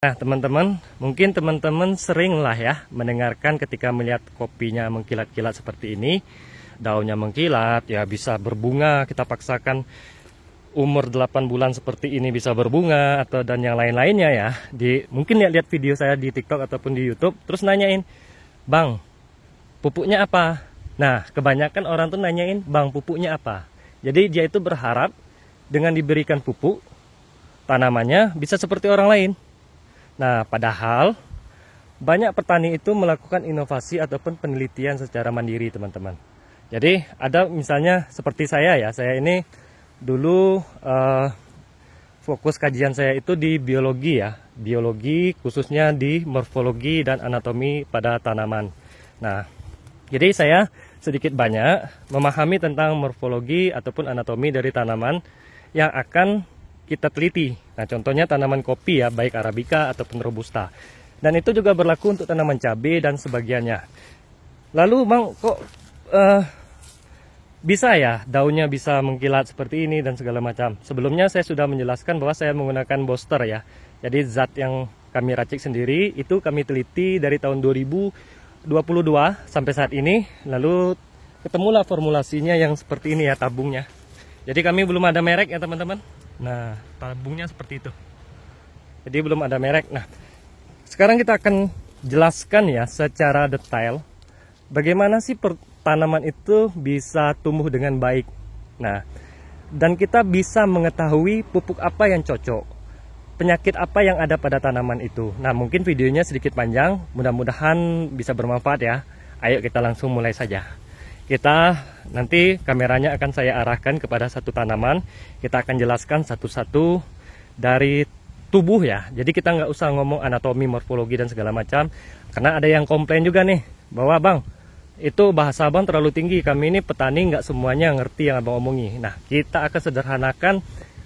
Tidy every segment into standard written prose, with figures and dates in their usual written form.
Nah teman-teman, mungkin teman-teman sering lah ya mendengarkan ketika melihat kopinya mengkilat-kilat seperti ini, daunnya mengkilat, ya bisa berbunga, kita paksakan umur 8 bulan seperti ini bisa berbunga, atau dan yang lain-lainnya ya. Mungkin lihat video saya di TikTok ataupun di YouTube, terus nanyain, "Bang, pupuknya apa?" Nah, kebanyakan orang tuh nanyain, "Bang, pupuknya apa?" Jadi dia itu berharap dengan diberikan pupuk, tanamannya bisa seperti orang lain. Nah, padahal banyak petani itu melakukan inovasi ataupun penelitian secara mandiri, teman-teman. Jadi ada misalnya seperti saya ya, saya ini dulu fokus kajian saya itu di biologi ya, biologi khususnya di morfologi dan anatomi pada tanaman. Nah, jadi saya sedikit banyak memahami tentang morfologi ataupun anatomi dari tanaman yang akan kita teliti. Nah, contohnya tanaman kopi ya, baik Arabica ataupun Robusta. Dan itu juga berlaku untuk tanaman cabai dan sebagiannya. Lalu, Bang, kok bisa ya daunnya bisa mengkilat seperti ini dan segala macam? Sebelumnya saya sudah menjelaskan bahwa saya menggunakan booster ya. Jadi zat yang kami racik sendiri itu kami teliti dari tahun 2022 sampai saat ini. Lalu ketemulah formulasinya yang seperti ini ya, tabungnya. Jadi kami belum ada merek ya, teman-teman. Nah, tabungnya seperti itu. Jadi belum ada merek. Nah, sekarang kita akan jelaskan ya secara detail bagaimana sih tanaman itu bisa tumbuh dengan baik. Nah, dan kita bisa mengetahui pupuk apa yang cocok, penyakit apa yang ada pada tanaman itu. Nah, mungkin videonya sedikit panjang, mudah-mudahan bisa bermanfaat ya. Ayo kita langsung mulai saja. Kita nanti kameranya akan saya arahkan kepada satu tanaman. Kita akan jelaskan satu-satu dari tubuh ya. Jadi kita nggak usah ngomong anatomi, morfologi dan segala macam. Karena ada yang komplain juga nih bahwa, "Bang, itu bahasa Abang terlalu tinggi. Kami ini petani nggak semuanya ngerti yang Abang omongi." Nah, kita akan sederhanakan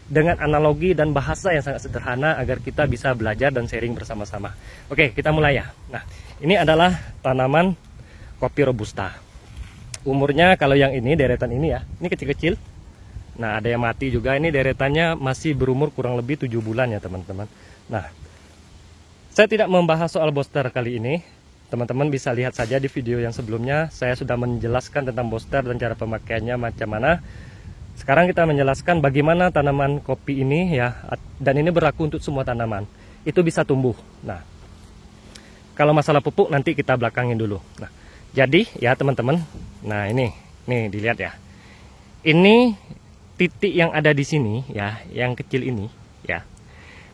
dengan analogi dan bahasa yang sangat sederhana agar kita bisa belajar dan sharing bersama-sama. Oke, kita mulai ya. Nah, ini adalah tanaman kopi Robusta. Umurnya kalau yang ini, deretan ini ya, ini kecil-kecil. Nah, ada yang mati juga, ini deretannya masih berumur kurang lebih 7 bulan ya, teman-teman. Nah, saya tidak membahas soal booster kali ini. Teman-teman bisa lihat saja di video yang sebelumnya, saya sudah menjelaskan tentang booster dan cara pemakaiannya macam mana. Sekarang kita menjelaskan bagaimana tanaman kopi ini ya, dan ini berlaku untuk semua tanaman. Itu bisa tumbuh. Nah, kalau masalah pupuk nanti kita belakangin dulu. Nah, jadi ya teman-teman, nah ini, nih dilihat ya. Ini titik yang ada di sini ya, yang kecil ini ya.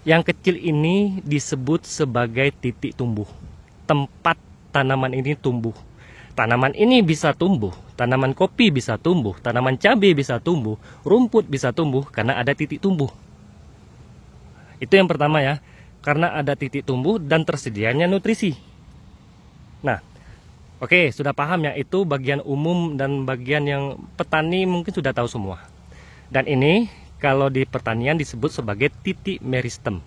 Yang kecil ini disebut sebagai titik tumbuh. Tempat tanaman ini tumbuh. Tanaman ini bisa tumbuh, tanaman kopi bisa tumbuh, tanaman cabai bisa tumbuh, rumput bisa tumbuh karena ada titik tumbuh. Itu yang pertama ya, karena ada titik tumbuh dan tersedianya nutrisi. Nah, oke, sudah paham ya, itu bagian umum dan bagian yang petani mungkin sudah tahu semua. Dan ini kalau di pertanian disebut sebagai titik meristem.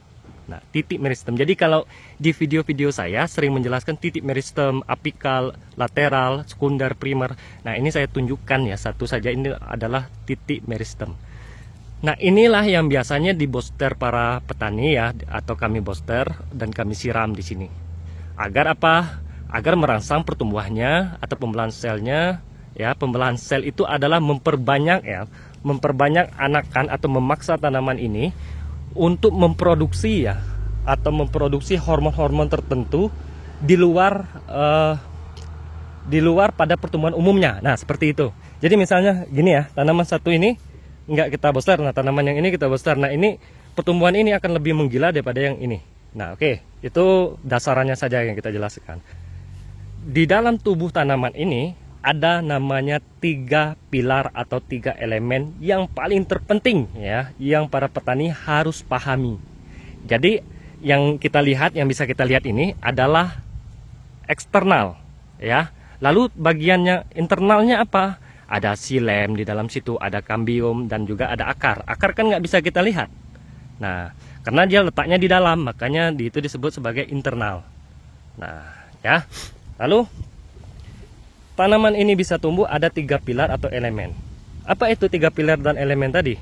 Nah, titik meristem. Jadi kalau di video-video saya sering menjelaskan titik meristem, apikal, lateral, sekunder, primer. Nah, ini saya tunjukkan ya, satu saja ini adalah titik meristem. Nah, inilah yang biasanya di booster para petani ya, atau kami booster dan kami siram di sini. Agar apa? Agar merangsang pertumbuhannya atau pembelahan selnya ya. Pembelahan sel itu adalah memperbanyak ya, memperbanyak anakan atau memaksa tanaman ini untuk memproduksi ya, atau memproduksi hormon-hormon tertentu di luar pada pertumbuhan umumnya. Nah, seperti itu. Jadi misalnya gini ya, tanaman satu ini nggak kita booster, nah tanaman yang ini kita booster. Nah, ini pertumbuhan ini akan lebih menggila daripada yang ini. Nah, oke, itu dasarannya saja yang kita jelaskan. Di dalam tubuh tanaman ini ada namanya 3 pilar atau 3 elemen yang paling terpenting ya, yang para petani harus pahami. Jadi yang kita lihat, yang bisa kita lihat ini adalah eksternal ya. Lalu bagiannya internalnya apa? Ada xilem di dalam situ, ada kambium dan juga ada akar. Akar kan nggak bisa kita lihat. Nah, karena dia letaknya di dalam, makanya itu disebut sebagai internal. Nah, ya. Lalu tanaman ini bisa tumbuh ada 3 pilar atau elemen. Apa itu 3 pilar dan elemen tadi?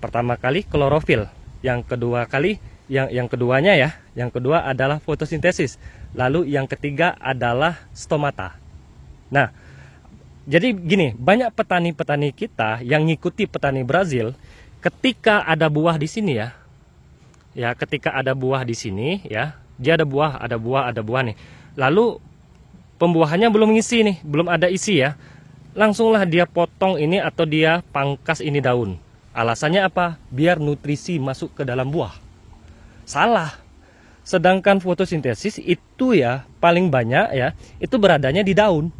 Pertama kali klorofil, yang kedua kali yang keduanya ya. Yang kedua adalah fotosintesis. Lalu yang ketiga adalah stomata. Nah, jadi gini, banyak petani-petani kita yang ngikuti petani Brazil, ketika ada buah di sini ya. Ya, ketika ada buah di sini ya, dia ada buah nih. Lalu pembuahannya belum ngisi nih, belum ada isi ya. Langsunglah dia potong ini atau dia pangkas ini daun. Alasannya apa? Biar nutrisi masuk ke dalam buah. Salah. Sedangkan fotosintesis itu ya paling banyak ya, itu beradanya di daun.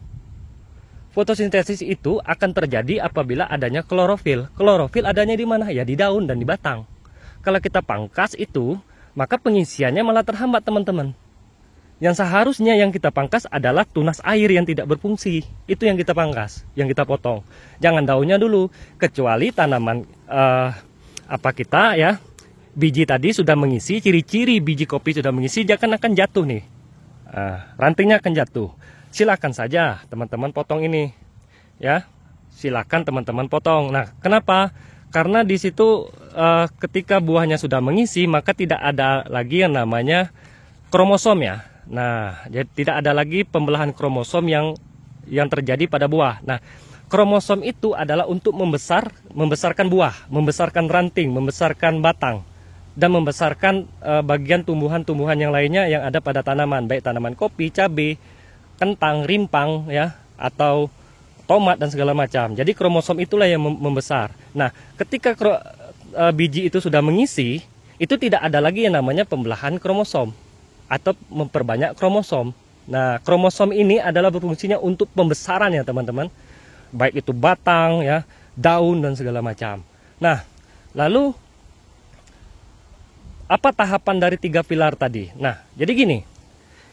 Fotosintesis itu akan terjadi apabila adanya klorofil. Klorofil adanya di mana? Ya di daun dan di batang. Kalau kita pangkas itu, maka pengisiannya malah terhambat teman-teman. Yang seharusnya yang kita pangkas adalah tunas air yang tidak berfungsi. Itu yang kita pangkas, yang kita potong. Jangan daunnya dulu, kecuali tanaman kita ya, biji tadi sudah mengisi, ciri-ciri biji kopi sudah mengisi, dia akan jatuh nih. Rantingnya akan jatuh. Silakan saja teman-teman potong ini. Ya, silakan teman-teman potong. Nah, kenapa? Karena di situ ketika buahnya sudah mengisi, maka tidak ada lagi yang namanya kromosom ya. Nah, jadi tidak ada lagi pembelahan kromosom yang terjadi pada buah. Nah, kromosom itu adalah untuk membesarkan buah, membesarkan ranting, membesarkan batang, dan membesarkan bagian tumbuhan-tumbuhan yang lainnya yang ada pada tanaman, baik tanaman kopi, cabai, kentang, rimpang ya, atau tomat dan segala macam. Jadi kromosom itulah yang membesar. Nah, ketika biji itu sudah mengisi, itu tidak ada lagi yang namanya pembelahan kromosom atau memperbanyak kromosom. Nah, kromosom ini adalah berfungsinya untuk pembesaran ya teman-teman. Baik itu batang ya, daun dan segala macam. Nah, lalu apa tahapan dari 3 pilar tadi? Nah, jadi gini.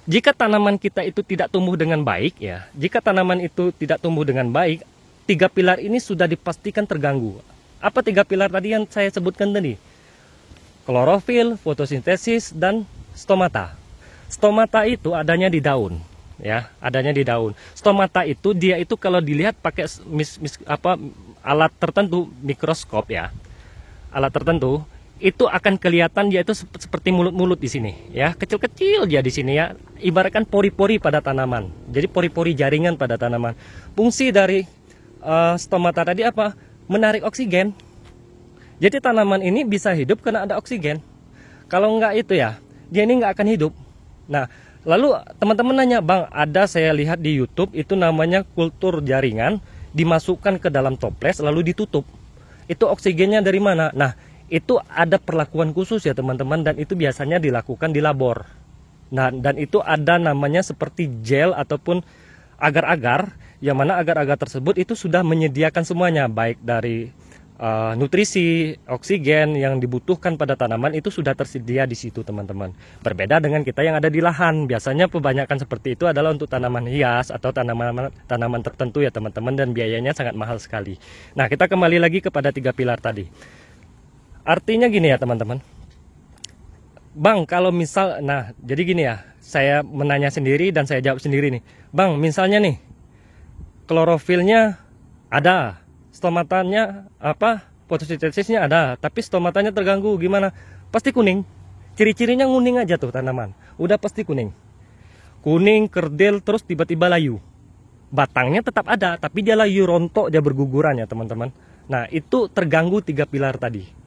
Jika tanaman kita itu tidak tumbuh dengan baik ya, jika tanaman itu tidak tumbuh dengan baik, 3 pilar ini sudah dipastikan terganggu. Apa 3 pilar tadi yang saya sebutkan tadi? Klorofil, fotosintesis, dan stomata. Stomata itu adanya di daun, ya, adanya di daun. Stomata itu dia itu kalau dilihat pakai alat tertentu, mikroskop ya, alat tertentu, itu akan kelihatan dia itu seperti mulut-mulut di sini, ya, kecil-kecil dia di sini ya, ibaratkan pori-pori pada tanaman. Jadi pori-pori jaringan pada tanaman. Fungsi dari stomata tadi apa? Menarik oksigen. Jadi tanaman ini bisa hidup karena ada oksigen. Kalau enggak itu ya, dia ini enggak akan hidup. Nah, lalu teman-teman nanya, Bang, ada saya lihat di YouTube itu namanya kultur jaringan, dimasukkan ke dalam toples lalu ditutup. Itu oksigennya dari mana? Nah, itu ada perlakuan khusus ya teman-teman, dan itu biasanya dilakukan di labor. Nah, dan itu ada namanya seperti gel ataupun agar-agar, yang mana agar-agar tersebut itu sudah menyediakan semuanya, baik dari nutrisi, oksigen yang dibutuhkan pada tanaman itu sudah tersedia di situ teman-teman. Berbeda dengan kita yang ada di lahan, biasanya kebanyakan seperti itu adalah untuk tanaman hias atau tanaman tertentu ya teman-teman, dan biayanya sangat mahal sekali. Nah, kita kembali lagi kepada 3 pilar tadi. Artinya gini ya teman-teman, Bang, kalau misal, nah jadi gini ya, saya menanya sendiri dan saya jawab sendiri nih. Bang, misalnya nih, klorofilnya ada, stomatanya fotosintesisnya ada, tapi stomatanya terganggu, gimana? Pasti kuning. Ciri-cirinya kuning aja tuh tanaman, udah pasti kuning. Kuning, kerdil, terus tiba-tiba layu. Batangnya tetap ada, tapi dia layu, rontok, dia berguguran ya teman-teman. Nah, itu terganggu 3 pilar tadi.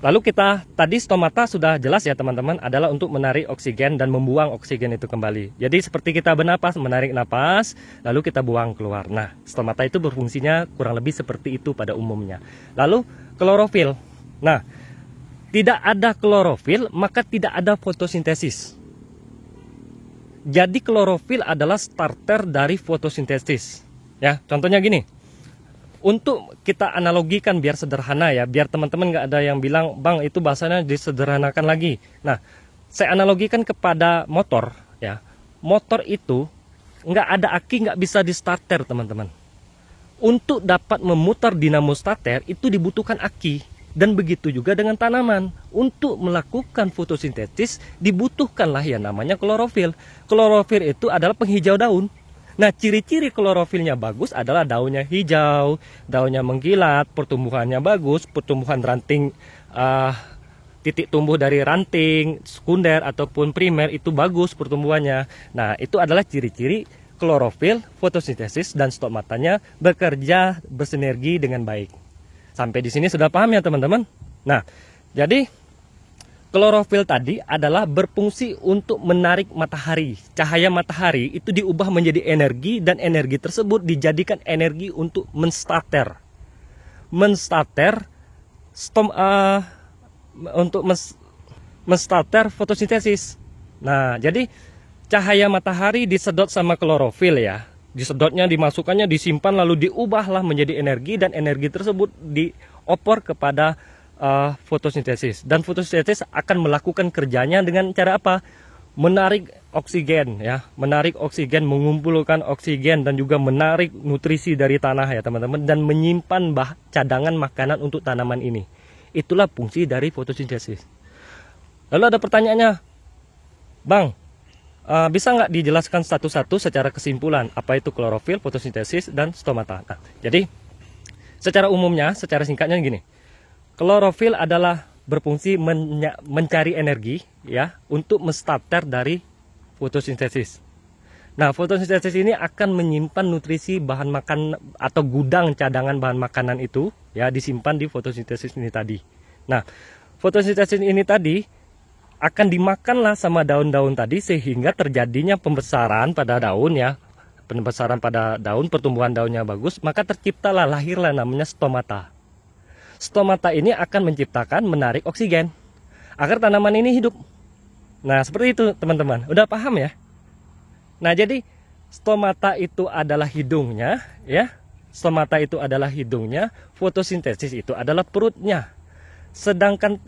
Lalu kita tadi stomata sudah jelas ya teman-teman, adalah untuk menarik oksigen dan membuang oksigen itu kembali. Jadi seperti kita bernapas, menarik napas lalu kita buang keluar. Nah, stomata itu berfungsinya kurang lebih seperti itu pada umumnya. Lalu klorofil. Nah, tidak ada klorofil maka tidak ada fotosintesis. Jadi klorofil adalah starter dari fotosintesis. Ya, contohnya gini. Untuk kita analogikan biar sederhana ya, biar teman-teman nggak ada yang bilang, Bang, itu bahasanya disederhanakan lagi. Nah, saya analogikan kepada motor ya. Motor itu nggak ada aki, nggak bisa di starter teman-teman. Untuk dapat memutar dinamo starter itu dibutuhkan aki. Dan begitu juga dengan tanaman. Untuk melakukan fotosintesis dibutuhkanlah yang namanya klorofil. Klorofil itu adalah penghijau daun. Nah, ciri-ciri klorofilnya bagus adalah daunnya hijau, daunnya mengkilat, pertumbuhannya bagus, pertumbuhan ranting titik tumbuh dari ranting, sekunder ataupun primer itu bagus pertumbuhannya. Nah, itu adalah ciri-ciri klorofil, fotosintesis, dan stomatanya bekerja bersinergi dengan baik. Sampai di sini sudah paham ya teman-teman? Nah, jadi klorofil tadi adalah berfungsi untuk menarik matahari. Cahaya matahari itu diubah menjadi energi, dan energi tersebut dijadikan energi untuk menstater. Menstater fotosintesis. Nah, jadi cahaya matahari disedot sama klorofil ya. Disedotnya, dimasukkannya, disimpan, lalu diubahlah menjadi energi, dan energi tersebut dioper kepada fotosintesis. Dan fotosintesis akan melakukan kerjanya dengan cara apa? Menarik oksigen ya, menarik oksigen, mengumpulkan oksigen, dan juga menarik nutrisi dari tanah ya teman-teman, dan menyimpan cadangan makanan untuk tanaman ini. Itulah fungsi dari fotosintesis. Lalu ada pertanyaannya, Bang, bisa nggak dijelaskan satu-satu secara kesimpulan apa itu klorofil, fotosintesis, dan stomata? Nah, jadi secara umumnya, secara singkatnya gini, klorofil adalah berfungsi mencari energi ya untuk menstarter dari fotosintesis. Nah, fotosintesis ini akan menyimpan nutrisi bahan makan atau gudang cadangan bahan makanan itu ya, disimpan di fotosintesis ini tadi. Nah, fotosintesis ini tadi akan dimakanlah sama daun-daun tadi, sehingga terjadinya pembesaran pada daun ya. Pembesaran pada daun, pertumbuhan daunnya bagus, maka terciptalah, lahirlah namanya stomata. Stomata ini akan menciptakan, menarik oksigen agar tanaman ini hidup. Nah, seperti itu teman-teman, udah paham ya? Nah, jadi stomata itu adalah hidungnya ya. Stomata itu adalah hidungnya, fotosintesis itu adalah perutnya. Sedangkan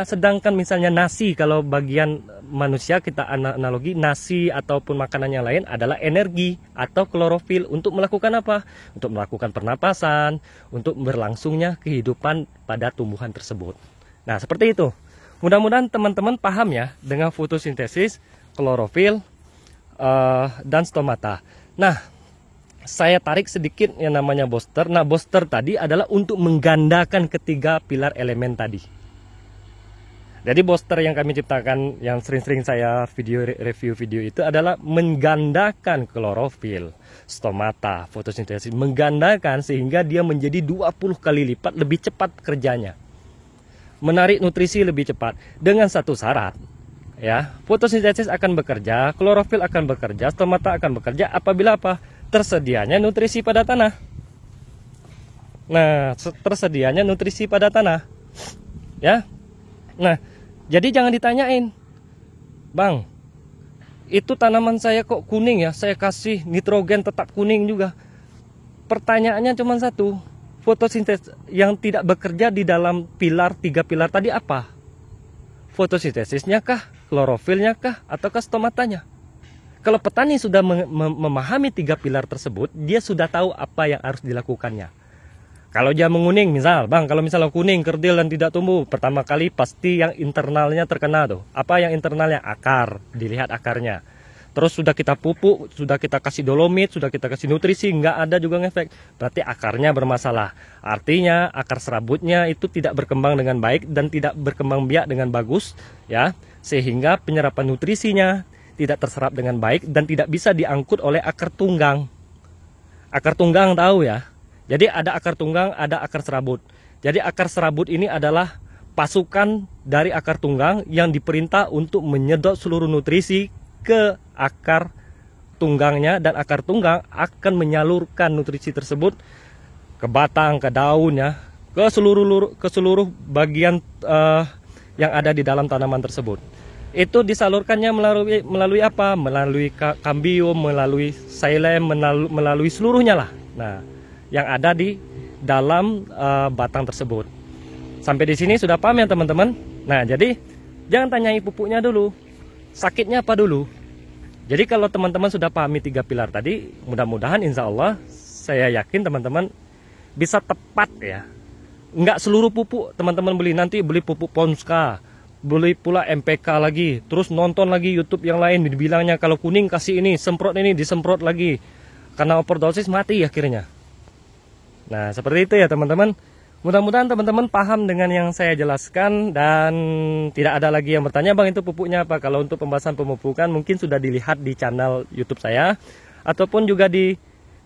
sedangkan misalnya nasi, kalau bagian manusia kita analogi nasi ataupun makanan yang lain adalah energi atau klorofil untuk melakukan apa? Untuk melakukan pernapasan, untuk berlangsungnya kehidupan pada tumbuhan tersebut. Nah, seperti itu. Mudah-mudahan teman-teman paham ya dengan fotosintesis, klorofil, dan stomata. Nah, saya tarik sedikit yang namanya booster. Nah, booster tadi adalah untuk menggandakan ketiga pilar elemen tadi. Jadi booster yang kami ciptakan, yang sering-sering saya review video itu adalah menggandakan klorofil, stomata, fotosintesis. Menggandakan sehingga dia menjadi 20 kali lipat lebih cepat kerjanya. Menarik nutrisi lebih cepat dengan satu syarat. Ya, fotosintesis akan bekerja, klorofil akan bekerja, stomata akan bekerja apabila apa? Tersedianya nutrisi pada tanah. Nah, tersedianya nutrisi pada tanah. Ya. Nah, jadi jangan ditanyain, Bang, itu tanaman saya kok kuning ya, saya kasih nitrogen tetap kuning juga. Pertanyaannya cuma satu, fotosintesis yang tidak bekerja di dalam tiga pilar tadi apa? Fotosintesisnya kah, klorofilnya kah, ataukah stomatanya? Kalau petani sudah memahami tiga pilar tersebut, dia sudah tahu apa yang harus dilakukannya. Kalau dia menguning, misal, Bang, kalau misalnya kuning, kerdil, dan tidak tumbuh, pertama kali pasti yang internalnya terkena tuh. Apa yang internalnya? Akar, dilihat akarnya. Terus sudah kita pupuk, sudah kita kasih dolomit, sudah kita kasih nutrisi, nggak ada juga ngefek. Berarti akarnya bermasalah. Artinya akar serabutnya itu tidak berkembang dengan baik dan tidak berkembang biak dengan bagus, ya, sehingga penyerapan nutrisinya tidak terserap dengan baik dan tidak bisa diangkut oleh akar tunggang. Akar tunggang tahu ya. Jadi ada akar tunggang, ada akar serabut. Jadi akar serabut ini adalah pasukan dari akar tunggang yang diperintah untuk menyedot seluruh nutrisi ke akar tunggangnya, dan akar tunggang akan menyalurkan nutrisi tersebut ke batang, ke daun ya, ke seluruh bagian yang ada di dalam tanaman tersebut. Itu disalurkannya melalui apa? Melalui kambium, melalui xylem, melalui seluruhnya lah. Nah, yang ada di dalam batang tersebut. Sampai di sini sudah paham ya teman-teman? Nah, jadi jangan tanyai pupuknya dulu. Sakitnya apa dulu? Jadi kalau teman-teman sudah pahami tiga pilar tadi, mudah-mudahan insya Allah saya yakin teman-teman bisa tepat ya. Enggak seluruh pupuk teman-teman beli, nanti beli pupuk Ponska, beli pula MPK lagi, terus nonton lagi YouTube yang lain, dibilangnya kalau kuning kasih ini, semprot ini, disemprot lagi. Karena overdosis mati akhirnya. Nah, seperti itu ya teman-teman. Mudah-mudahan teman-teman paham dengan yang saya jelaskan dan tidak ada lagi yang bertanya, Bang itu pupuknya apa? Kalau untuk pembahasan pemupukan mungkin sudah dilihat di channel YouTube saya ataupun juga di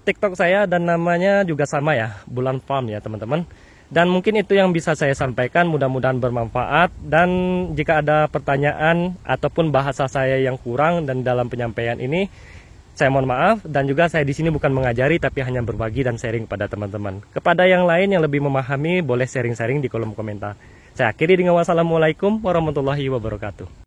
TikTok saya, dan namanya juga sama ya, Bulan Farm ya teman-teman. Dan mungkin itu yang bisa saya sampaikan, mudah-mudahan bermanfaat. Dan jika ada pertanyaan ataupun bahasa saya yang kurang dan dalam penyampaian ini, saya mohon maaf. Dan juga saya di sini bukan mengajari tapi hanya berbagi dan sharing pada teman-teman. Kepada yang lain yang lebih memahami boleh sharing-sharing di kolom komentar. Saya akhiri dengan wassalamualaikum warahmatullahi wabarakatuh.